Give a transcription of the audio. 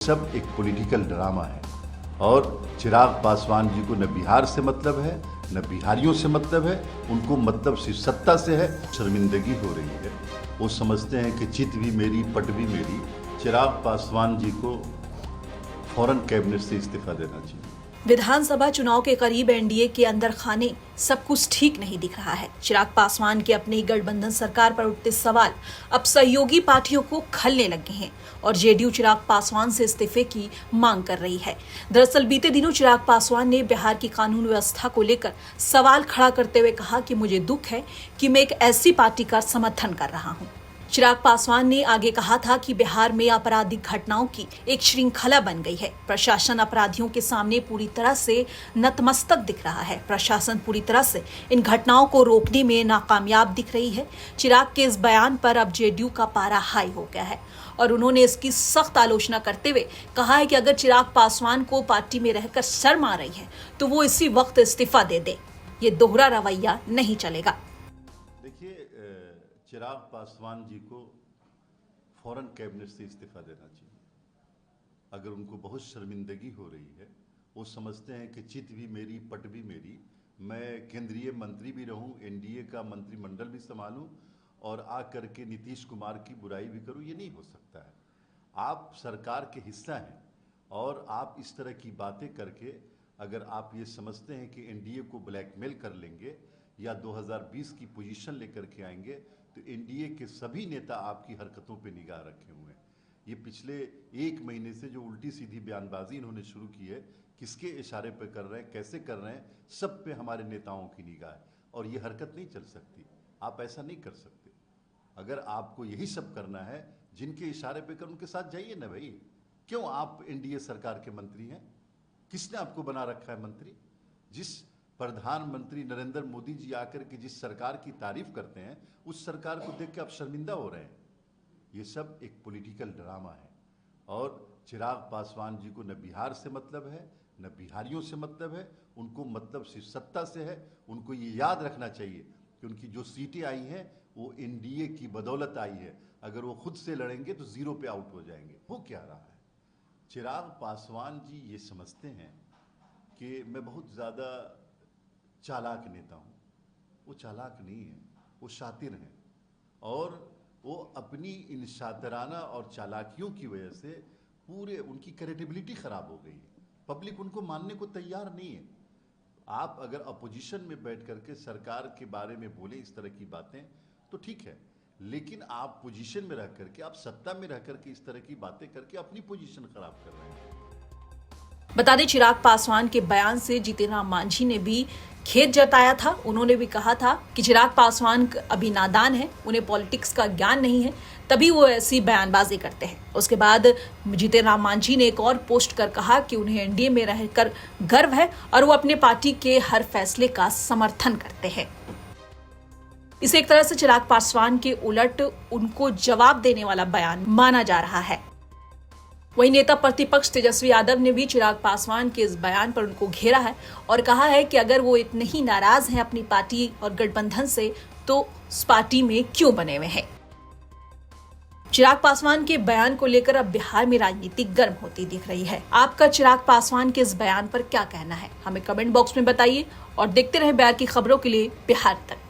सब एक political drama है और चिराग पासवान जी को न बिहार से मतलब है न बिहारियों से मतलब है, उनको मतलब सिर्फ सत्ता से है। शर्मिंदगी हो रही है, वो समझते हैं कि चित भी मेरी पट भी मेरी। चिराग पासवान जी को फौरन कैबिनेट से इस्तीफा देना चाहिए। विधानसभा चुनाव के करीब एनडीए के अंदर खाने सब कुछ ठीक नहीं दिख रहा है। चिराग पासवान के अपनी गठबंधन सरकार पर उठते सवाल अब सहयोगी पार्टियों को खलने लगे हैं और जेडीयू चिराग पासवान से इस्तीफे की मांग कर रही है। दरअसल बीते दिनों चिराग पासवान ने बिहार की कानून व्यवस्था को लेकर सवाल खड़ा करते हुए कहा कि मुझे दुख है कि मैं एक ऐसी पार्टी का समर्थन कर रहा हूँ। चिराग पासवान ने आगे कहा था कि बिहार में आपराधिक घटनाओं की एक श्रृंखला बन गई है। प्रशासन अपराधियों के सामने पूरी तरह से नतमस्तक दिख रहा है। प्रशासन पूरी तरह से इन घटनाओं को रोकने में नाकामयाब दिख रही है। चिराग के इस बयान पर अब जेडीयू का पारा हाई हो गया है और उन्होंने इसकी सख्त आलोचना करते हुए कहा है कि अगर चिराग पासवान को पार्टी में रहकर शर्म आ रही है तो वो इसी वक्त इस्तीफा दे दे। ये दोहरा रवैया नहीं चलेगा। देखिए, चिराग पासवान जी को फौरन कैबिनेट से इस्तीफा देना चाहिए। अगर उनको बहुत शर्मिंदगी हो रही है, वो समझते हैं कि चित भी मेरी पट भी मेरी, मैं केंद्रीय मंत्री भी रहूं, एनडीए का मंत्रिमंडल भी संभालूं और आकर के नीतीश कुमार की बुराई भी करूं, ये नहीं हो सकता है। आप सरकार के हिस्सा हैं और आप इस तरह की बातें करके अगर आप ये समझते हैं कि एनडीए को ब्लैकमेल कर लेंगे या 2020 की पोजीशन लेकर के आएंगे, तो एनडीए के सभी नेता आपकी हरकतों पे निगाह रखे हुए हैं। ये पिछले एक महीने से जो उल्टी सीधी बयानबाजी इन्होंने शुरू की है, किसके इशारे पे कर रहे हैं, कैसे कर रहे हैं, सब पे हमारे नेताओं की निगाह है और ये हरकत नहीं चल सकती। आप ऐसा नहीं कर सकते। अगर आपको यही सब करना है, जिनके इशारे पे कर उनके साथ जाइए ना भाई। क्यों आप एनडीए सरकार के मंत्री हैं? किसने आपको बना रखा है मंत्री? जिस प्रधानमंत्री नरेंद्र मोदी जी आकर के जिस सरकार की तारीफ करते हैं, उस सरकार को देख के आप शर्मिंदा हो रहे हैं। ये सब एक पॉलिटिकल ड्रामा है और चिराग पासवान जी को न बिहार से मतलब है न बिहारियों से मतलब है, उनको मतलब सिर्फ सत्ता से है। उनको ये याद रखना चाहिए कि उनकी जो सीटें आई हैं वो एनडीए की बदौलत आई है। अगर वो खुद से लड़ेंगे तो जीरो पे आउट हो जाएंगे। हो क्या रहा है? चिराग पासवान जी ये समझते हैं कि मैं बहुत ज़्यादा चालाक नेता हूँ। वो चालाक नहीं है, वो शातिर हैं और वो अपनी इन शातिराना और चालाकियों की वजह से पूरे उनकी क्रेडिबिलिटी खराब हो गई है। पब्लिक उनको मानने को तैयार नहीं है। आप अगर अपोजिशन में बैठ करके सरकार के बारे में बोले इस तरह की बातें तो ठीक है, लेकिन आप पोजीशन में रह करके, आप सत्ता में रह करके इस तरह की बातें करके अपनी पोजीशन खराब कर रहे हैं। बता दें, चिराग पासवान के बयान से जीतन राम मांझी ने भी खेद जताया था। उन्होंने भी कहा था कि चिराग पासवान अभी नादान है, उन्हें पॉलिटिक्स का ज्ञान नहीं है, तभी वो ऐसी बयानबाजी करते हैं। उसके बाद जीतन राम मांझी ने एक और पोस्ट कर कहा कि उन्हें एनडीए में रहकर गर्व है और वो अपने पार्टी के हर फैसले का समर्थन करते हैं। इसे एक तरह से चिराग पासवान के उलट उनको जवाब देने वाला बयान माना जा रहा है। वहीं नेता प्रतिपक्ष तेजस्वी यादव ने भी चिराग पासवान के इस बयान पर उनको घेरा है और कहा है कि अगर वो इतने ही नाराज हैं अपनी पार्टी और गठबंधन से तो उस पार्टी में क्यों बने हुए हैं। चिराग पासवान के बयान को लेकर अब बिहार में राजनीति गर्म होती दिख रही है। आपका चिराग पासवान के इस बयान पर क्या कहना है, हमें कमेंट बॉक्स में बताइए और देखते रहे बिहार की खबरों के लिए बिहार तक।